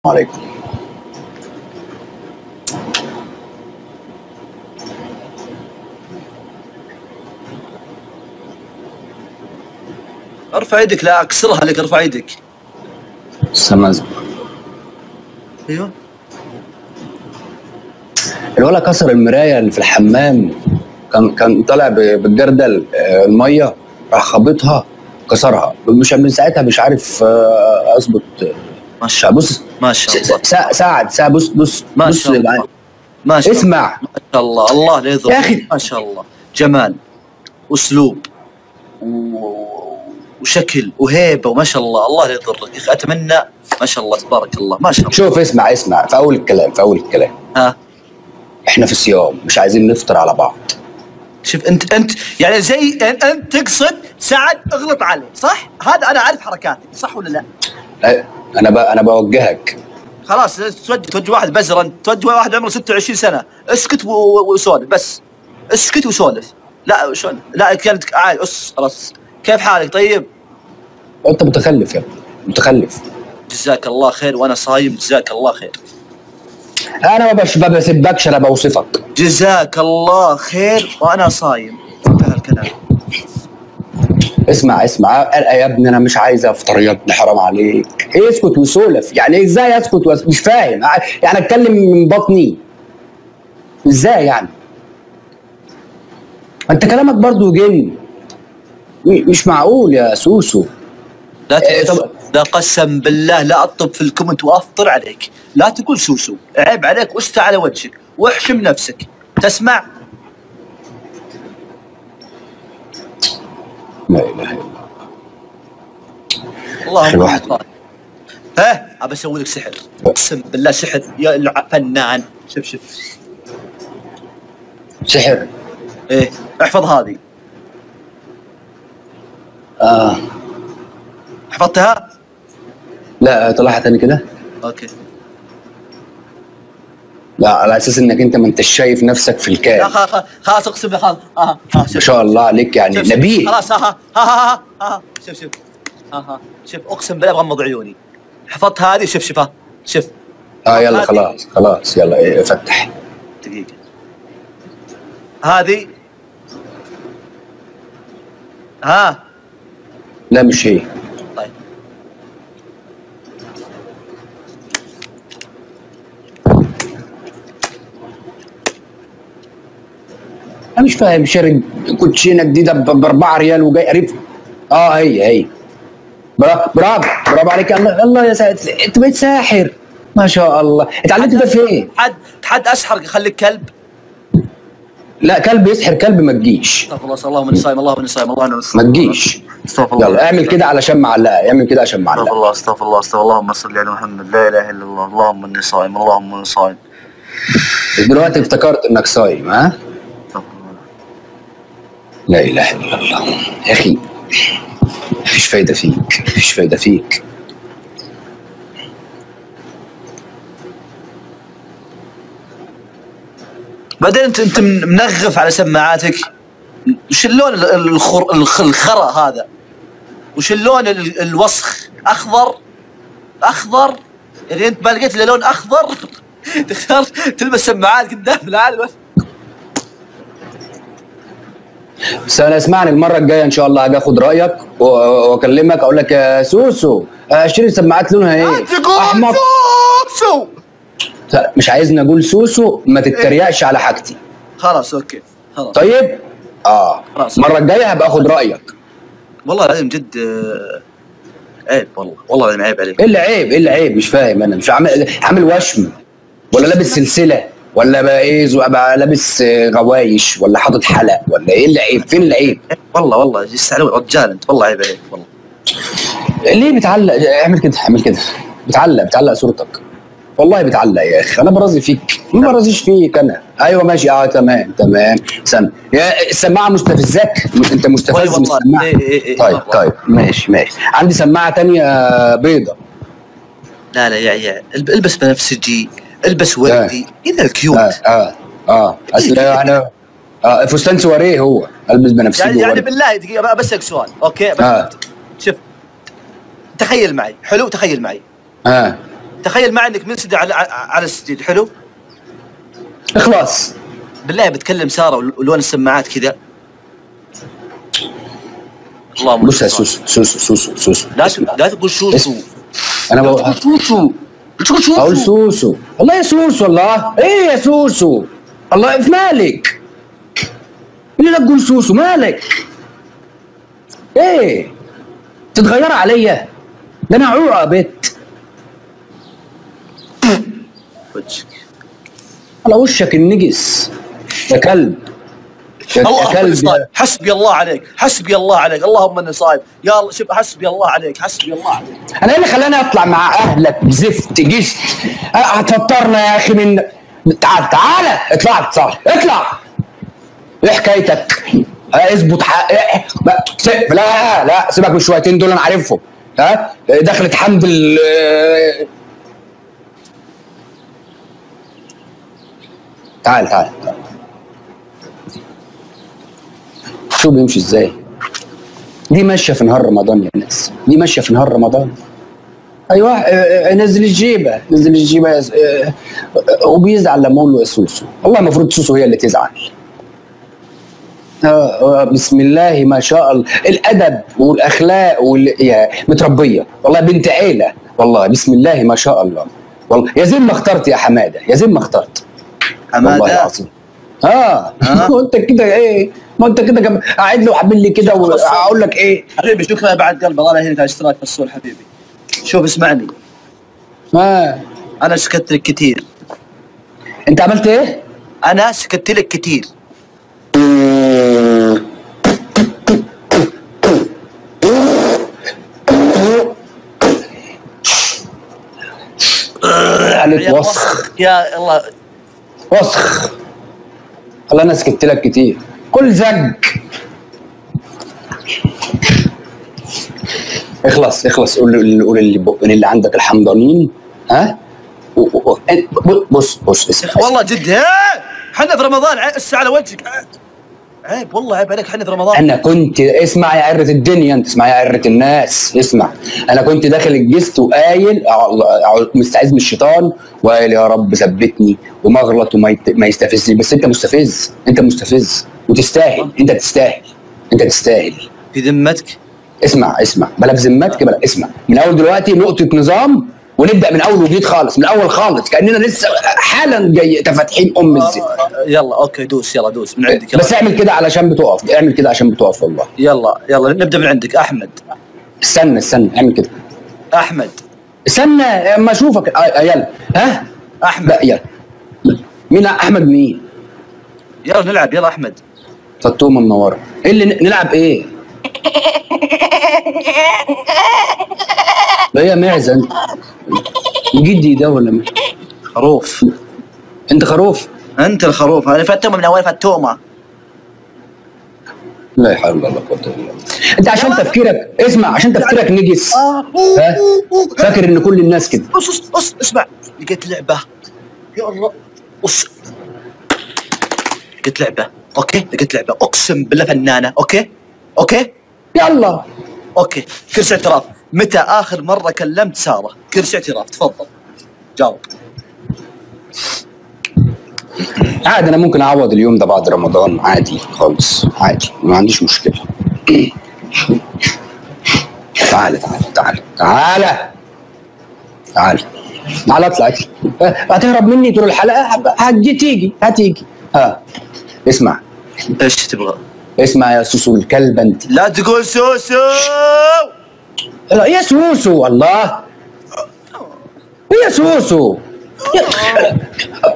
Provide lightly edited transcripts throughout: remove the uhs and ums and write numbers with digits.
عليكم. ارفع يدك، لا اكسرها لك، ارفع يدك. السمازة. ايوه. الولد كسر المراية اللي في الحمام، كان طالع بالجردل المية، راح خبطها كسرها، مش من ساعتها مش عارف اظبط. ما شاء الله بص، ما شاء الله ساعد بص ما شاء الله ما شاء الله اسمع ما شاء الله، الله لا يضرك يا اخي. ما شاء الله، جمال واسلوب وشكل وهيبه وما شاء الله، الله لا يضرك يا اخي، اتمنى ما شاء الله تبارك الله ما شاء الله. شوف اسمع في اول الكلام ها، احنا في صيام، مش عايزين نفطر على بعض. شوف انت يعني زي انت تقصد سعد اغلط عليه، صح؟ هذا انا اعرف حركاتك، صح ولا لا؟ انا بوجهك. خلاص توجه واحد بزر، انت توجه واحد عمره 26 سنه، اسكت وسولف بس، اسكت وسولف. لا شلون؟ لا كانت عادي، خلاص. كيف حالك طيب؟ انت متخلف يا ابني، متخلف. جزاك الله خير وانا صايم، جزاك الله خير. انا ما بسبكش، انا بوصفك. جزاك الله خير وانا صايم، انتهى الكلام. اسمع يا ابني، انا مش عايز افطر يا ابني، حرام عليك. اسكت وسولف، يعني ازاي اسكت مش فاهم، يعني اتكلم من بطني ازاي يعني؟ انت كلامك برضو جن، مش معقول يا سوسو. لا لا قسم بالله لا اطب في الكومنت وافطر عليك، لا تقول سوسو، عيب عليك، واستع على وجهك واحشم نفسك، تسمع؟ لا اله الا الله. اللهم ها ابى اسوي لك سحر، اقسم بالله سحر يا فنان. شوف سحر. ايه احفظ هذه. حفظتها؟ لا طلعها تاني كده. اوكي. لا على اساس انك انت ما انتش شايف نفسك في الكاد. لا خلاص اقسم بالله خلاص. ما شاء الله عليك يعني نبيل. خلاص. شوف اقسم بالله بغمض عيوني. حفظت هذه. شوف يلا خلاص يلا فتح. دقيقة. هذه لا مش هي. طيب انا مش فاهم، شاري كوتشينه جديده ب4 ريال وجاي قريب. هي برافو عليك. الله يا ساتر، انت بقيت ساحر ما شاء الله. اتعلمت ده فين؟ حد اسحر يخليك كلب؟ لا كلب يسحر كلب ما تجيش. استغفر الله، اللهم اني صايم، اللهم اني صايم، اللهم اني صايم. ما تجيش. استغفر الله. يلا اعمل كده علشان معلقه، استغفر الله. اللهم صل على محمد، لا اله الا الله، اللهم اني صايم، اللهم اني صايم. دلوقتي افتكرت انك صايم. ها؟ لا اله الا الله يا اخي، مفيش فايده فيك. بعدين انت منغف على سماعاتك. وش اللون الخرا هذا؟ وش اللون الوسخ؟ اخضر يعني انت ما لقيت الا لون اخضر تختار تلبس سماعات قدام العالم. بس انا اسمعني، المره الجايه ان شاء الله هاجي اخد رايك واكلمك اقول لك يا سوسو اشتري سماعات لونها ايه؟ احمر. سوسو مش عايزني اقول سوسو، ما تتريقش على حاجتي. خلاص اوكي خلاص. طيب خلاص. المره الجايه هبقى اخد رايك. والله العظيم جد عيب، والله العظيم عيب عليك. ايه اللي عيب؟ مش فاهم انا، مش عامل وشم ولا لابس سلسله ولا بقى ايه، بقى لابس غوايش ولا حاطط حلق ولا ايه اللي عيب؟ فين العيب؟ والله يستعلم رجال انت، والله عيب عليك والله. ليه بتعلق؟ اعمل كده بتعلق صورتك. والله بتعلق يا اخي، انا برازي فيك؟ ما برازيش فيك انا. ايوه ماشي. تمام. استنى يا السماعه مستفزاك؟ انت مستفز من السماعه. طيب ماشي. عندي سماعه تانية بيضه. لا يا البس بنفسجي، البس وردي كذا الكيوت. اصل انا فستان سواريه، هو البس بنفسجي يعني بالله دقيقه بسالك سؤال. اوكي بس شوف، تخيل معي. حلو، تخيل معي. تخيل معي انك منسدح على السجيد. حلو. اخلص بالله بتكلم ساره ولون السماعات كذا. اللهم بص يا سوسو لا تقول شوشو. انا بقول شوشو. اقول سوسو. والله يا سوسو. الله ايه يا سوسو؟ الله في مالك؟ ليه لا تقول سوسو؟ مالك؟ ايه تتغير عليا؟ ده انا عوره يا بت. وجهك على وشك النجس يا كلب. الله كلب. حسبي الله عليك، حسبي الله عليك، اللهم اني صايم. يا الله شوف، حسبي الله عليك، حسبي الله عليك. انا ايه اللي خلاني اطلع مع اهلك زفت جست؟ هتفطرنا يا اخي من تعالى اطلع. ايه حكايتك؟ اثبت لا سيبك من الشويتين دول انا عارفهم. ها دخلت حمد تعال شو بيمشي ازاي؟ دي ماشيه في نهار رمضان يا ناس، دي ماشيه في نهار رمضان. ايوه نزل الجيبه وبيزعل لما اقول له يا سوسو. والله المفروض سوسو هي اللي تزعل. بسم الله ما شاء الله، الادب والاخلاق متربيه والله، بنت عيله والله. بسم الله ما شاء الله والله. يا زين ما اخترت يا حماده، يا زين ما اخترت حماده والله العظيم. وانت كده ايه؟ ما انت كده قاعد له وعامل لي كده، واقول لك ايه؟ حبيبي شكرا بعد قلب الله يهينك على الاشتراك في الصول حبيبي. شوف اسمعني، انا سكت لك كثير. انت عملت ايه؟ انا سكت لك كثير. عليك وسخ يا الله، وسخ. والله انا سكت لك كتير. كل زج. اخلص قول اللي عندك الحمضانين. ها بص والله جد. احنا في رمضان، الساعه على وجهك. عيب والله، عيب عليك، احنا في رمضان. انا كنت اسمع يا عرة الدنيا، انت اسمع يا عرة الناس، اسمع. انا كنت داخل الجست وقايل مستعيذ من الشيطان وقايل يا رب ثبتني وما اغلط وما يستفزني. بس انت مستفز وتستاهل. انت تستاهل في ذمتك. اسمع بلا في ذمتك، بلا. اسمع من اول دلوقتي نقطة نظام، ونبدا من اول وجديد خالص، من اول خالص، كاننا لسه حالا جاي تفاتحين الزفت. يلا اوكي دوس، يلا دوس من عندك. بس اعمل كده علشان بتقف، والله. يلا نبدا من عندك. احمد. استنى اعمل كده. احمد استنى اما اشوفك. يلا. ها احمد. يلا. مين احمد؟ مين؟ يلا نلعب. يلا احمد. فطومه منوره. ايه اللي نلعب ايه؟ ده يا معزه انت. جدي ده ولا خروف؟ انت خروف؟ انت الخروف. انا فتومه من اول فتومه. لا حول ولا قوه الا بالله. انت عشان تفكيرك، اسمع، عشان تفكيرك نجس. فاكر ان كل الناس كده. اسمع، لقيت لعبه. يا الله لقيت لعبه. اوكي لقيت لعبه، اقسم بالله فنانه. اوكي يلا. اوكي كرسي اعتراف. متى اخر مره كلمت ساره؟ كرسي اعتراف، تفضل جاوب. عادي، انا ممكن اعوض اليوم ده بعد رمضان، عادي خالص، عادي، ما عنديش مشكله. تعال اطلع. هتهرب مني طول الحلقه؟ هتيجي. اسمع. ايش تبغى؟ اسمع يا سوسو الكلبه انت. لا تقول سوسو. يا سوسو. الله يا سوسو.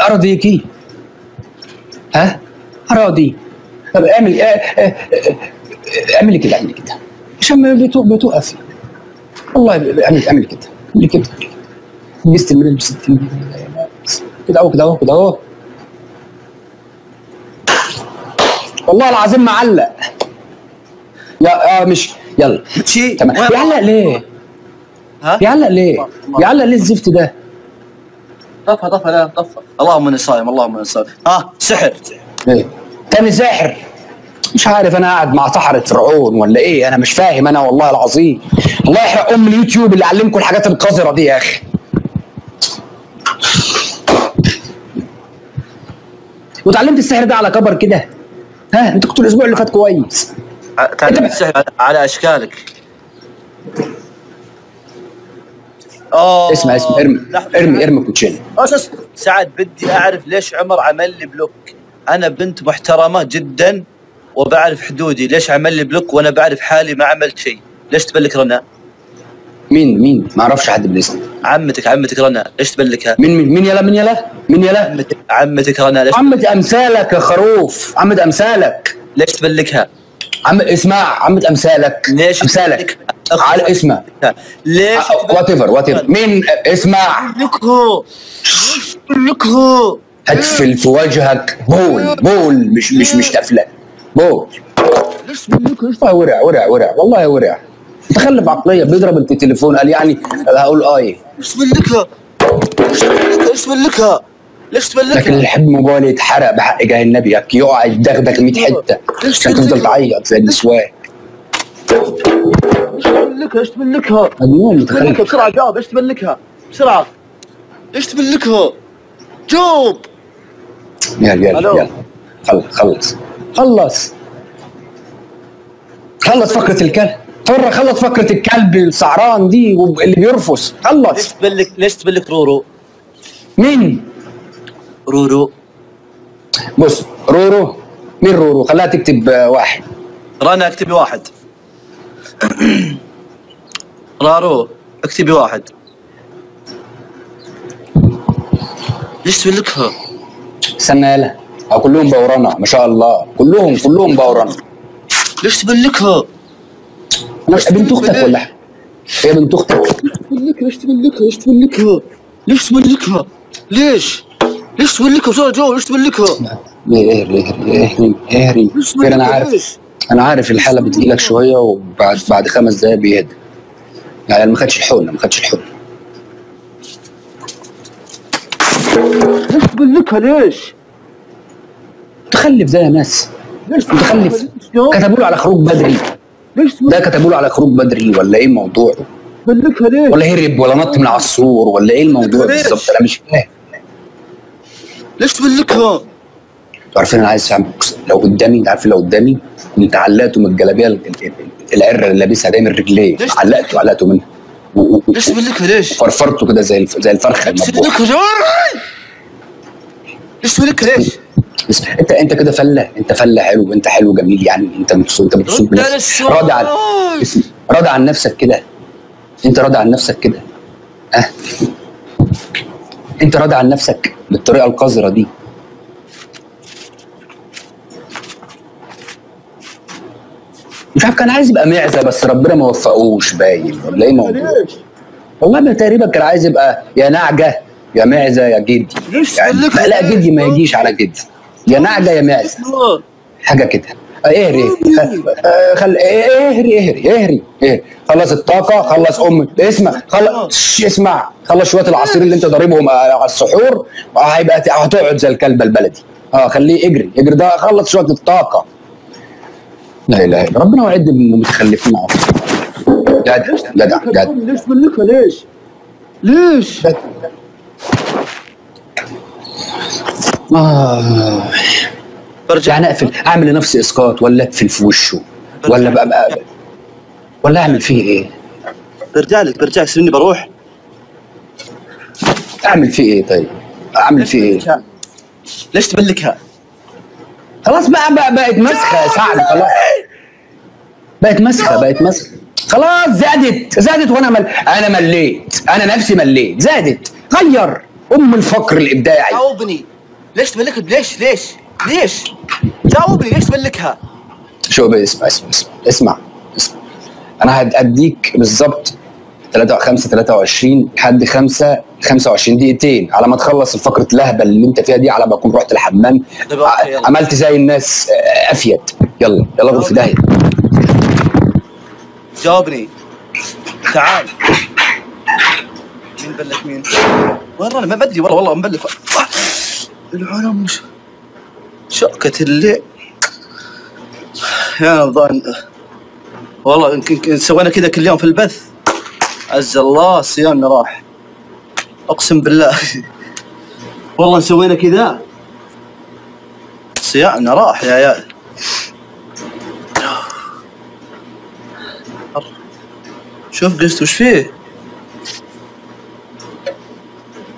ارضيكي. اراضي. طب اعمل كده عشان بتوقف. والله اعمل كده. لبست المريض ب 60 كده اهو. والله العظيم معلق. مش يلا تمام. بيعلق ليه؟ بيعلق ليه الزفت ده؟ طفى. اللهم اني صايم. سحر. ايه تاني ساحر؟ مش عارف، انا قاعد مع سحرة فرعون ولا ايه؟ انا مش فاهم انا، والله العظيم. الله يحرق اليوتيوب اللي علمكم الحاجات القذرة دي يا اخي. وتعلمت السحر ده على كبر كده؟ ها انت كنت الاسبوع اللي فات كويس. تعلمت السحر على اشكالك. اسمع ارمي كوتشينه. اساس سعد بدي اعرف ليش عمر عمل لي بلوك. انا بنت محترمه جدا وبعرف حدودي، ليش عمل لي بلوك وانا بعرف حالي ما عملت شيء؟ ليش تبلك رنا؟ مين؟ ما اعرفش حد بالاسم. عمتك رنا، ليش تبلكها؟ مين يلا؟ عمتك رنا، ليش؟ عمة امثالك يا خروف، عمة امثالك. ليش تبلكها؟ اسمع، عمة امثالك. ليش امثالك؟ على اسمها. ليش؟ وات ايفر. مين؟ اسمع. لكه هتفل في وجهك بول مش تفله بول. ليش تبلكه؟ ورع والله ورع. متخلف عقليه، بيضرب التليفون قال يعني هقول ليش تبلكها؟ لكن اللي يحب موبايل يتحرق بحق جاه النبي، يقع يدغدغ 100 حته عشان تفضل تعيط زي النسوان. ليش تبلكها؟ مجنون متخلف. بسرعه جاوب، ليش تبلكها؟ بسرعه. ليش تبلكها؟ جاوب. يلا خلص فكرة الكلب. خلص فكرة الكلب السعران دي اللي بيرفس. خلص. ليش تبلك رورو؟ مين؟ رورو. بص رورو. مين رورو؟ خليها تكتب واحد. رنا اكتبي واحد. رارو اكتبي واحد. ليش تبلكها؟ استنى يلا، كلهم بورنا ما شاء الله، كلهم بورنا. ليش تبلكها؟ بنت اختك ولا هي بنت اختك؟ ليش تبلكها؟ ليش تبلكها بسرعة جاوب، ليش تبلكها؟ اهري. انا عارف الحالة بتجيلك شوية وبعد 5 دقايق بيهدى. يعني ما خدش الحقنة. ليش تبلكها؟ ليش؟ متخلف ده يا ناس. متخلف. كتبوا له على خروج بدري. ده كتبوا له على خروج بدري ولا ايه الموضوع؟ تبلكها ليش؟ ولا هرب ولا نط من على السور ولا ايه الموضوع بالظبط؟ انا مش فاهم. ليش تبلكها؟ عارفين انا عايز افهم. لو قدامي كنت علقته من الجلابيه العره اللي لابسها دايما رجليه، علقته منها. ليش تبلكها؟ ليش؟ فرفرته كده زي الفرخه المذبوحه. ليش تبلكها؟ ليش؟ انت كده انت فله حلو، انت حلو جميل يعني، انت مبسوط بنفسك، راضي عن نفسك كده. انت راضي عن نفسك كده. انت راضي عن نفسك بالطريقه القذره دي. مش عارف، كان عايز يبقى معزه بس ربنا ما وفقوش باين ولا ايه الموضوع؟ والله ما تقريبا كان عايز يبقى يا نعجه يا معزه يا جدي يعني. لا جدي ما يجيش على جدي، يا نعجه يا معزه حاجه كده. اهري. خلص الطاقه، خلص اسمع خلص شويه العصير اللي انت ضاربهم على السحور، هيبقى هتقعد زي الكلبه البلدي. خليه يجري ده، خلص شويه الطاقه. لا اله الا ربنا وعد المتخلفين. جدع. ليش تبلكها؟ ليش؟ برجع يعني اقفل، اعمل لنفسي اسقاط ولا اقفل في وشه ولا بقى ولا اعمل فيه ايه؟ برجع سني بروح. اعمل فيه ايه طيب؟ اعمل فيه ايه؟ ليش تبلكها؟ خلاص بقت مسخه يا سعد. خلاص بقت مسخه. خلاص زادت وانا انا مليت، انا نفسي مليت. زادت. غير الفقر الابداعي. جاوبني، ليش تبلكها؟ ليش؟ جاوبني، ليش تبلكها؟ شو اسمع. انا هديك بالظبط 23 لحد 25 دقيقتين على ما تخلص الفقرة اللهبة اللي انت فيها دي، على ما اكون رحت الحمام عملت زي الناس افيد. يلا غور في داهية. جاوبني. تعال. مين بلك مين؟ وين انا ما بدري والله مبلك. العالم مش شقة اللي يا رمضان. والله يمكن سوينا كذا كل يوم في البث. عز الله صيامنا راح. اقسم بالله والله سوينا كذا. صياعنا راح يا عيال. شوف قست وش فيه؟